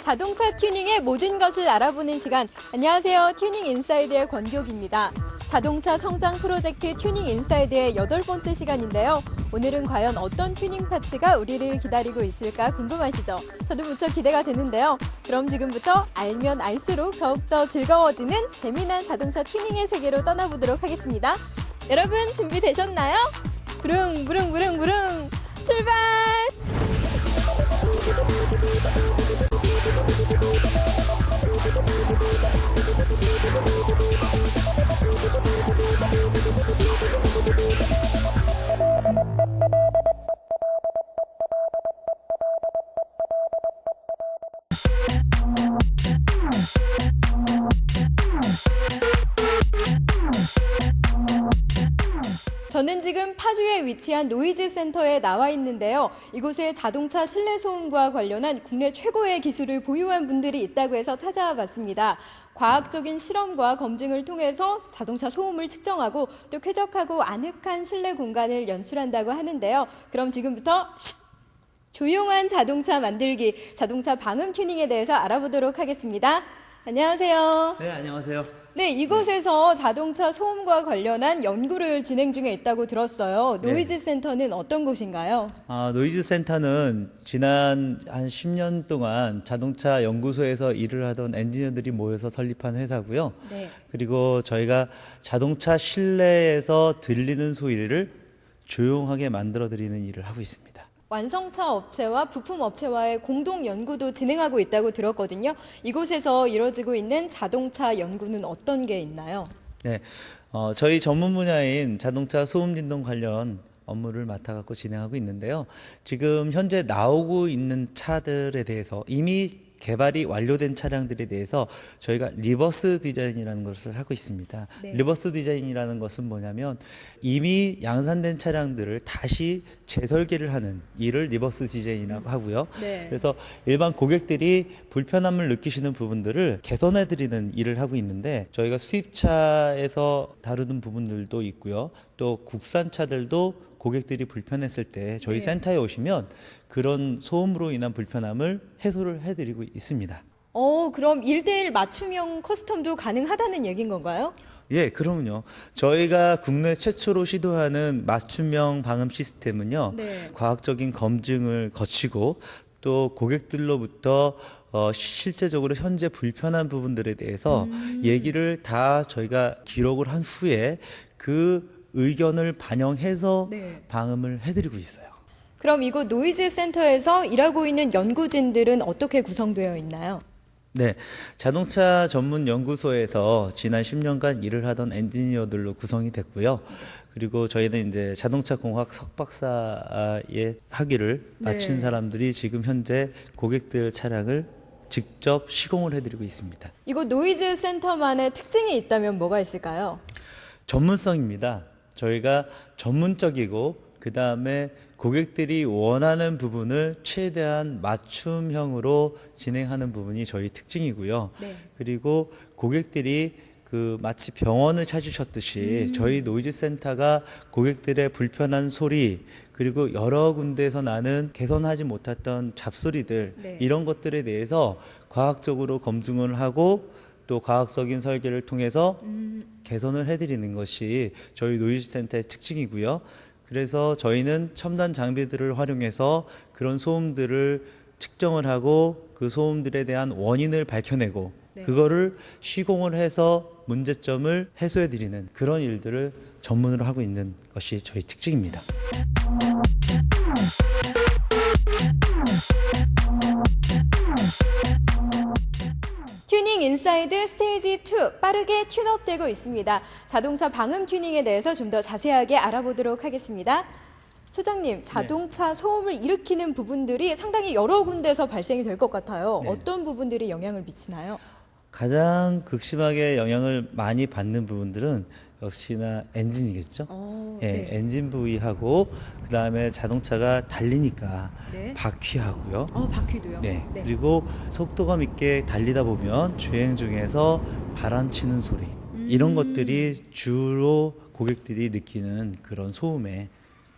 자동차 튜닝의 모든 것을 알아보는 시간. 안녕하세요. 튜닝 인사이드의 권교기입니다. 자동차 성장 프로젝트 튜닝 인사이드의 8번째 시간인데요. 오늘은 과연 어떤 튜닝 파츠가 우리를 기다리고 있을까 궁금하시죠? 저도 무척 기대가 되는데요. 그럼 지금부터 알면 알수록 더욱더 즐거워지는 재미난 자동차 튜닝의 세계로 떠나보도록 하겠습니다. 여러분 준비되셨나요? 부릉부릉부릉부릉 출발! 저는 지금 파주에 위치한 노이즈 센터에 나와 있는데요. 이곳에 자동차 실내 소음과 관련한 국내 최고의 기술을 보유한 분들이 있다고 해서 찾아와 봤습니다. 과학적인 실험과 검증을 통해서 자동차 소음을 측정하고 또 쾌적하고 아늑한 실내 공간을 연출한다고 하는데요. 그럼 지금부터 조용한 자동차 만들기, 자동차 방음 튜닝에 대해서 알아보도록 하겠습니다. 안녕하세요. 네, 안녕하세요. 네, 이곳에서 자동차 소음과 관련한 연구를 진행 중에 있다고 들었어요. 노이즈 센터는 어떤 곳인가요? 노이즈 센터는 지난 한 10년 동안 자동차 연구소에서 일을 하던 엔지니어들이 모여서 설립한 회사고요. 네. 그리고 저희가 자동차 실내에서 들리는 소리를 조용하게 만들어드리는 일을 하고 있습니다. 완성차 업체와 부품 업체와의 공동 연구도 진행하고 있다고 들었거든요. 이곳에서 이루어지고 있는 자동차 연구는 어떤 게 있나요? 네, 저희 전문 분야인 자동차 소음 진동 관련 업무를 맡아갖고 진행하고 있는데요. 지금 현재 나오고 있는 차들에 대해서 이미 개발이 완료된 차량들에 대해서 저희가 리버스 디자인이라는 것을 하고 있습니다. 네. 리버스 디자인이라는 것은 뭐냐면 이미 양산된 차량들을 다시 재설계를 하는 일을 리버스 디자인이라고 하고요. 네. 그래서 일반 고객들이 불편함을 느끼시는 부분들을 개선해드리는 일을 하고 있는데 저희가 수입차에서 다루는 부분들도 있고요. 또 국산차들도 고객들이 불편했을 때 저희 네. 센터에 오시면 그런 소음으로 인한 불편함을 해소를 해드리고 있습니다. 그럼 1대1 맞춤형 커스텀도 가능하다는 얘기인 건가요? 예, 그럼요. 저희가 국내 최초로 시도하는 맞춤형 방음 시스템은요. 네. 과학적인 검증을 거치고 또 고객들로부터 실제적으로 현재 불편한 부분들에 대해서 얘기를 다 저희가 기록을 한 후에 그 의견을 반영해서 네. 방음을 해드리고 있어요. 그럼 이곳 노이즈 센터에서 일하고 있는 연구진들은 어떻게 구성되어 있나요? 네, 자동차 전문 연구소에서 지난 10년간 일을 하던 엔지니어들로 구성이 됐고요. 그리고 저희는 이제 자동차 공학 석박사의 학위를 마친 네. 사람들이 지금 현재 고객들 차량을 직접 시공을 해드리고 있습니다. 이곳 노이즈 센터만의 특징이 있다면 뭐가 있을까요? 전문성입니다. 저희가 전문적이고 그 다음에 고객들이 원하는 부분을 최대한 맞춤형으로 진행하는 부분이 저희 특징이고요. 네. 그리고 고객들이 마치 병원을 찾으셨듯이 저희 노이즈 센터가 고객들의 불편한 소리 그리고 여러 군데에서 나는 개선하지 못했던 잡소리들 네. 이런 것들에 대해서 과학적으로 검증을 하고 또 과학적인 설계를 통해서 개선을 해드리는 것이 저희 노이즈 센터의 특징이고요. 그래서 저희는 첨단 장비들을 활용해서 그런 소음들을 측정을 하고 그 소음들에 대한 원인을 밝혀내고 네. 그거를 시공을 해서 문제점을 해소해드리는 그런 일들을 전문으로 하고 있는 것이 저희 특징입니다. 튜닝 인사이드 스테이지 2 빠르게 튠업되고 있습니다. 자동차 방음 튜닝에 대해서 좀 더 자세하게 알아보도록 하겠습니다. 소장님, 자동차 소음을 일으키는 부분들이 상당히 여러 군데서 발생이 될 것 같아요. 네. 어떤 부분들이 영향을 미치나요? 가장 극심하게 영향을 많이 받는 부분들은 역시나 엔진이겠죠. 예, 네. 엔진 부위하고 그 다음에 자동차가 달리니까 네. 바퀴하고요. 바퀴도요? 네. 그리고 속도감 있게 달리다 보면 주행 중에서 바람 치는 소리 이런 것들이 주로 고객들이 느끼는 그런 소음의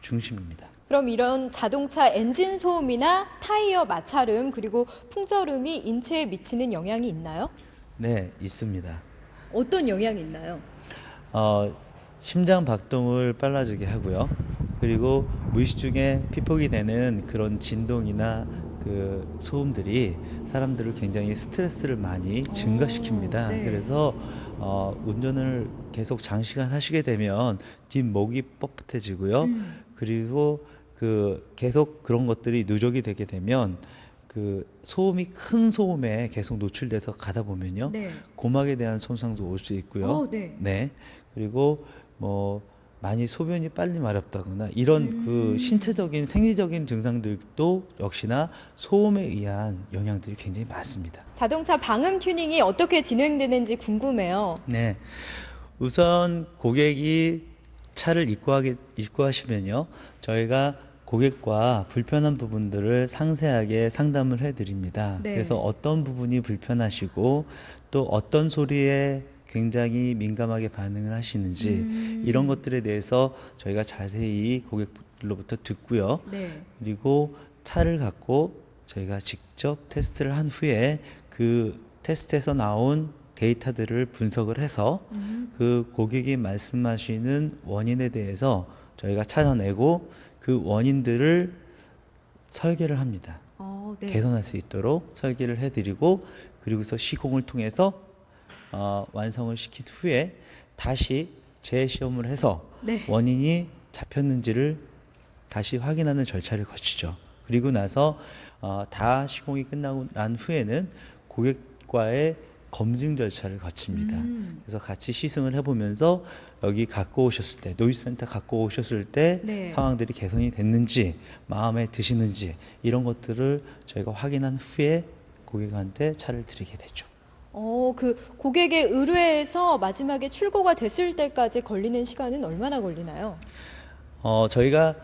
중심입니다. 그럼 이런 자동차 엔진 소음이나 타이어 마찰음 그리고 풍절음이 인체에 미치는 영향이 있나요? 네, 있습니다. 어떤 영향이 있나요? 심장 박동을 빨라지게 하고요. 그리고 무의식 중에 피폭이 되는 그런 진동이나 그 소음들이 사람들을 굉장히 스트레스를 많이 증가시킵니다. 네. 그래서 운전을 계속 장시간 하시게 되면 뒷목이 뻣뻣해지고요. 그리고 그 계속 그런 것들이 누적이 되게 되면 그 소음이 큰 소음에 계속 노출돼서 가다 보면요. 네. 고막에 대한 손상도 올 수 있고요. 네. 그리고 뭐 많이 소변이 빨리 마렵다거나 이런 그 신체적인 생리적인 증상들도 역시나 소음에 의한 영향들이 굉장히 많습니다. 자동차 방음 튜닝이 어떻게 진행되는지 궁금해요. 네. 우선 고객이 차를 입고하시면요. 저희가 고객과 불편한 부분들을 상세하게 상담을 해드립니다. 네. 그래서 어떤 부분이 불편하시고 또 어떤 소리에 굉장히 민감하게 반응을 하시는지 이런 것들에 대해서 저희가 자세히 고객들로부터 듣고요. 네. 그리고 차를 갖고 저희가 직접 테스트를 한 후에 그 테스트에서 나온 데이터들을 분석을 해서 그 고객이 말씀하시는 원인에 대해서 저희가 찾아내고 그 원인들을 설계를 합니다. 네. 개선할 수 있도록 설계를 해드리고 그리고서 시공을 통해서 완성을 시킨 후에 다시 재시험을 해서 네. 원인이 잡혔는지를 다시 확인하는 절차를 거치죠. 그리고 나서 다 시공이 끝나고 난 후에는 고객과의 검증 절차를 거칩니다. 그래서 같이 시승을 해보면서 여기 갖고 오셨을 때 노이즈센터 갖고 오셨을 때 네. 상황들이 개선이 됐는지 마음에 드시는지 이런 것들을 저희가 확인한 후에 고객한테 차를 드리게 되죠. 그 고객의 의뢰에서 마지막에 출고가 됐을 때까지 걸리는 시간은 얼마나 걸리나요? 저희가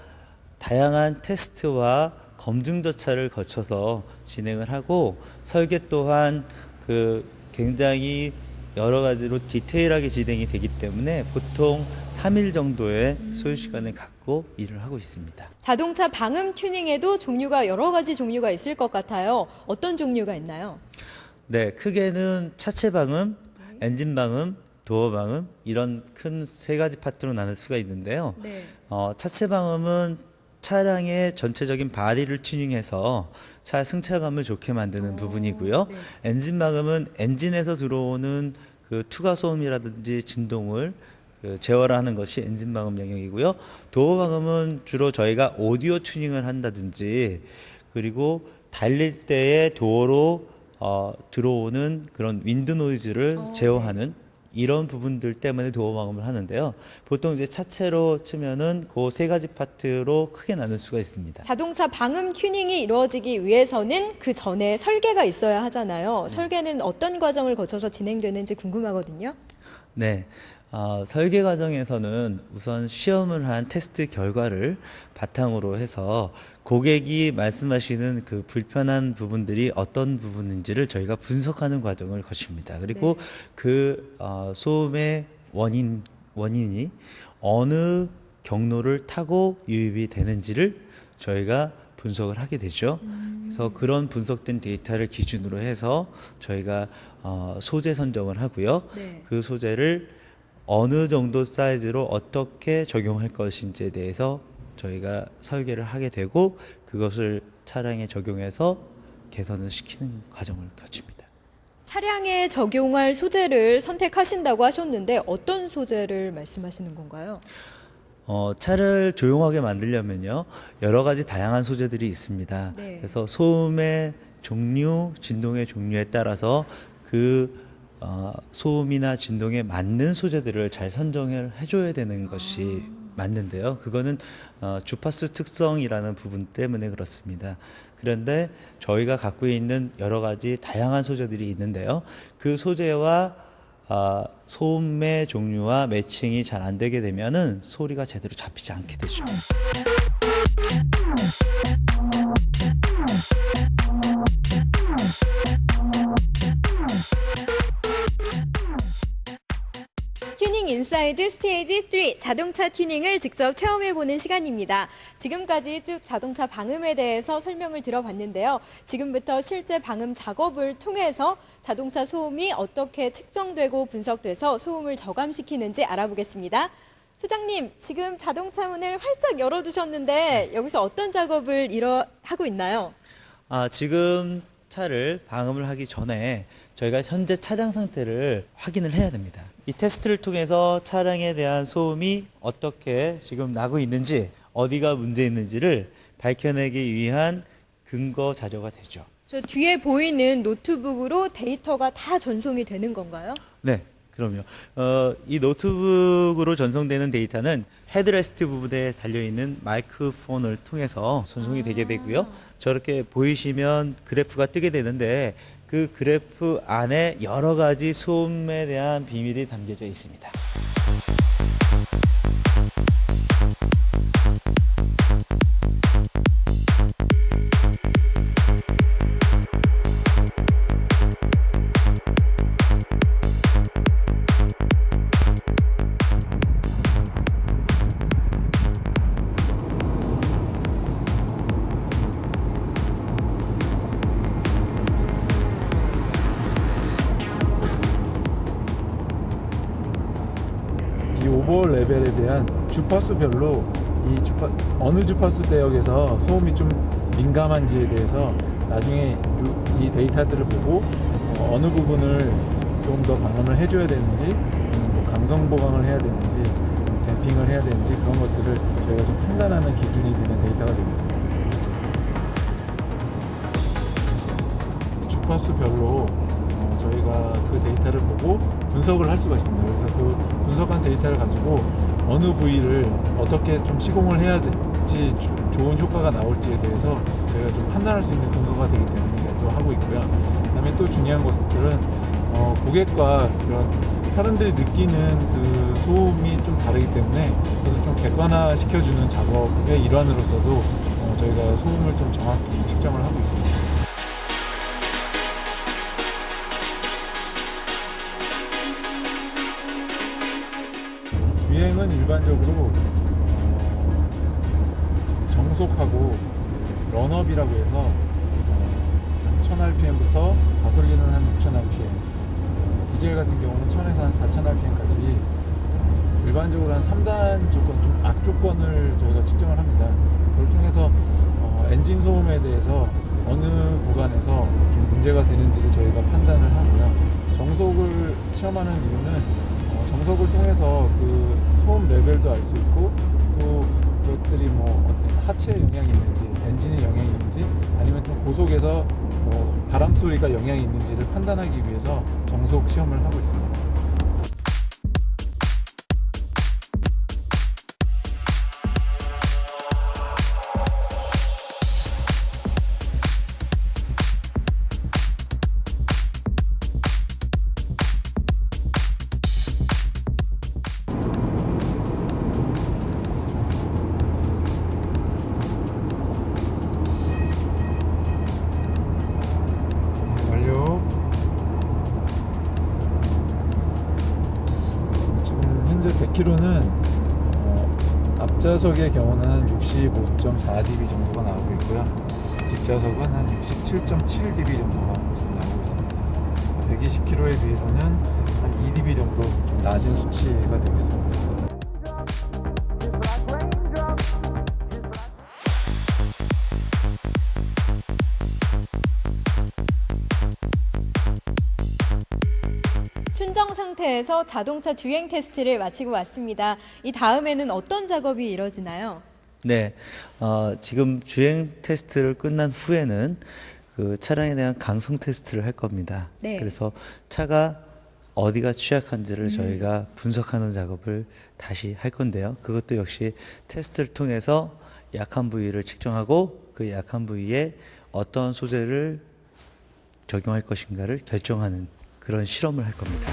다양한 테스트와 검증 절차를 거쳐서 진행을 하고 설계 또한 그 굉장히 여러 가지로 디테일하게 진행이 되기 때문에 보통 3일 정도의 소요 시간을 갖고 일을 하고 있습니다. 자동차 방음 튜닝에도 종류가 여러 가지 종류가 있을 것 같아요. 어떤 종류가 있나요? 네, 크게는 차체 방음, 엔진 방음, 도어 방음 이런 큰 세 가지 파트로 나눌 수가 있는데요. 네. 차체 방음은 차량의 전체적인 바디를 튜닝해서 차 승차감을 좋게 만드는 부분이고요. 네. 엔진 방음은 엔진에서 들어오는 그 투과 소음이라든지 진동을 제어하는 것이 엔진 방음 영역이고요. 도어 방음은 주로 저희가 오디오 튜닝을 한다든지 그리고 달릴 때의 도어로 들어오는 그런 윈드 노이즈를 제어하는 이런 부분들 때문에 도어 방음을 하는데요. 보통 이제 차체로 치면은 그 세 가지 파트로 크게 나눌 수가 있습니다. 자동차 방음 튜닝이 이루어지기 위해서는 그 전에 설계가 있어야 하잖아요. 설계는 어떤 과정을 거쳐서 진행되는지 궁금하거든요. 네. 설계 과정에서는 우선 시험을 한 테스트 결과를 바탕으로 해서 고객이 말씀하시는 그 불편한 부분들이 어떤 부분인지를 저희가 분석하는 과정을 거칩니다. 그리고 네. 그 소음의 원인이 어느 경로를 타고 유입이 되는지를 저희가 분석을 하게 되죠. 그래서 그런 분석된 데이터를 기준으로 해서 저희가 소재 선정을 하고요. 네. 그 소재를 어느 정도 사이즈로 어떻게 적용할 것인지에 대해서 저희가 설계를 하게 되고 그것을 차량에 적용해서 개선을 시키는 과정을 거칩니다. 차량에 적용할 소재를 선택하신다고 하셨는데 어떤 소재를 말씀하시는 건가요? 차를 조용하게 만들려면요 여러 가지 다양한 소재들이 있습니다. 네. 그래서 소음의 종류, 진동의 종류에 따라서 그 소음이나 진동에 맞는 소재들을 잘 선정을 해줘야 되는 것이 맞는데요. 그거는 주파수 특성이라는 부분 때문에 그렇습니다. 그런데 저희가 갖고 있는 여러 가지 다양한 소재들이 있는데요. 그 소재와 소음의 종류와 매칭이 잘 안 되게 되면은 소리가 제대로 잡히지 않게 되죠. 튜닝 인사이트 인사이드 스테이지 3 자동차 튜닝을 직접 체험해보는 시간입니다. 지금까지 쭉 자동차 방음에 대해서 설명을 들어봤는데요. 지금부터 실제 방음 작업을 통해서 자동차 소음이 어떻게 측정되고 분석돼서 소음을 저감시키는지 알아보겠습니다. 소장님, 지금 자동차 문을 활짝 열어두셨는데 여기서 어떤 작업을 하고 있나요? 지금 차를 방음을 하기 전에 저희가 현재 차량 상태를 확인을 해야 됩니다. 이 테스트를 통해서 차량에 대한 소음이 어떻게 지금 나고 있는지, 어디가 문제 있는지를 밝혀내기 위한 근거 자료가 되죠. 저 뒤에 보이는 노트북으로 데이터가 다 전송이 되는 건가요? 네, 그럼요. 이 노트북으로 전송되는 데이터는 헤드레스트 부분에 달려있는 마이크폰을 통해서 전송이 되게 되고요. 저렇게 보이시면 그래프가 뜨게 되는데 그 그래프 안에 여러 가지 소음에 대한 비밀이 담겨져 있습니다. 이 오버올 레벨에 대한 주파수별로 어느 주파수 대역에서 소음이 좀 민감한지에 대해서 나중에 이 데이터들을 보고 어느 부분을 좀 더 방음을 해줘야 되는지, 뭐 강성 보강을 해야 되는지, 댐핑을 해야 되는지 그런 것들을 저희가 좀 판단하는 기준이 되는 데이터가 되겠습니다. 주파수별로 저희가 그 데이터를 보고 분석을 할 수가 있습니다. 그래서 그 분석한 데이터를 가지고 어느 부위를 어떻게 좀 시공을 해야 될지 좋은 효과가 나올지에 대해서 저희가 좀 판단할 수 있는 근거가 되기 때문에 또 하고 있고요. 그다음에 또 중요한 것들은 고객과 이런 사람들이 느끼는 그 소음이 좀 다르기 때문에 그래서 좀 객관화 시켜주는 작업의 일환으로서도 저희가 소음을 좀 정확히 측정을 하고 있습니다. 주행은 일반적으로 정속하고 런업이라고 해서 1000rpm부터 가솔린은 한 6000rpm, 디젤 같은 경우는 1000에서 한 4000rpm까지 일반적으로 한 3단 조건, 좀 악조건을 저희가 측정을 합니다. 그걸 통해서 엔진 소음에 대해서 어느 구간에서 좀 문제가 되는지를 저희가 판단을 하고요. 정속을 시험하는 이유는 정속을 통해서 그 소음 레벨도 알 수 있고, 또 그것들이 뭐 어떤 하체에 영향이 있는지, 엔진에 영향이 있는지, 아니면 좀 고속에서 뭐 바람 소리가 영향이 있는지를 판단하기 위해서 정속 시험을 하고 있습니다. 완료. 지금 현재 100km는 앞좌석의 경우는 한 65.4dB 정도가 나오고 있고요. 뒷좌석은 한 67.7dB 정도가 지금 나오고 있습니다. 120km에 비해서는 한 2dB 정도 낮은 수치가 되겠습니다. 순정 상태에서 자동차 주행 테스트를 마치고 왔습니다. 이 다음에는 어떤 작업이 이뤄지나요? 네, 지금 주행 테스트를 끝난 후에는 그 차량에 대한 강성 테스트를 할 겁니다. 네. 그래서 차가 어디가 취약한지를 저희가 분석하는 작업을 다시 할 건데요. 그것도 역시 테스트를 통해서 약한 부위를 측정하고 그 약한 부위에 어떤 소재를 적용할 것인가를 결정하는 그런 실험을 할 겁니다.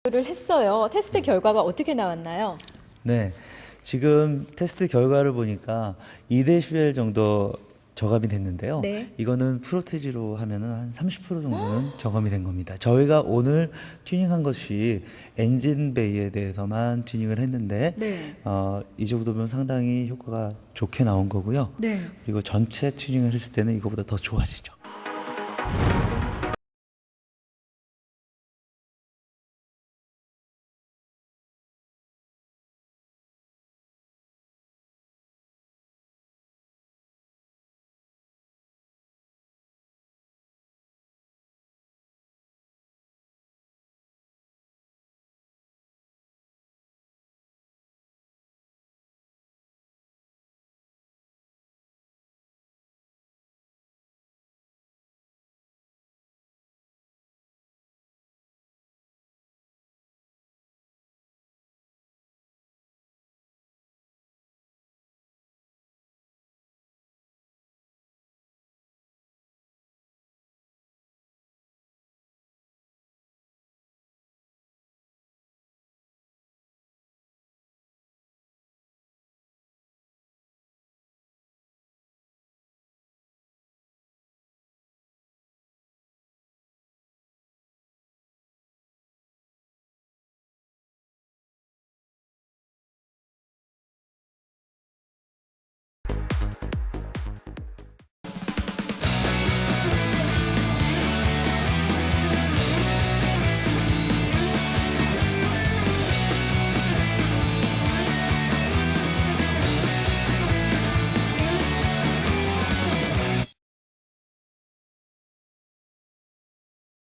를 했어요. 테스트 결과가 어떻게 나왔나요? 네, 지금 테스트 결과를 보니까 2dB 정도 저감이 됐는데요. 네. 이거는 프로테지로 하면은 한 30% 정도는 저감이 된 겁니다. 저희가 오늘 튜닝한 것이 엔진 베이에 대해서만 튜닝을 했는데 네. 이 정도면 상당히 효과가 좋게 나온 거고요. 네. 그리고 전체 튜닝을 했을 때는 이거보다 더 좋아지죠.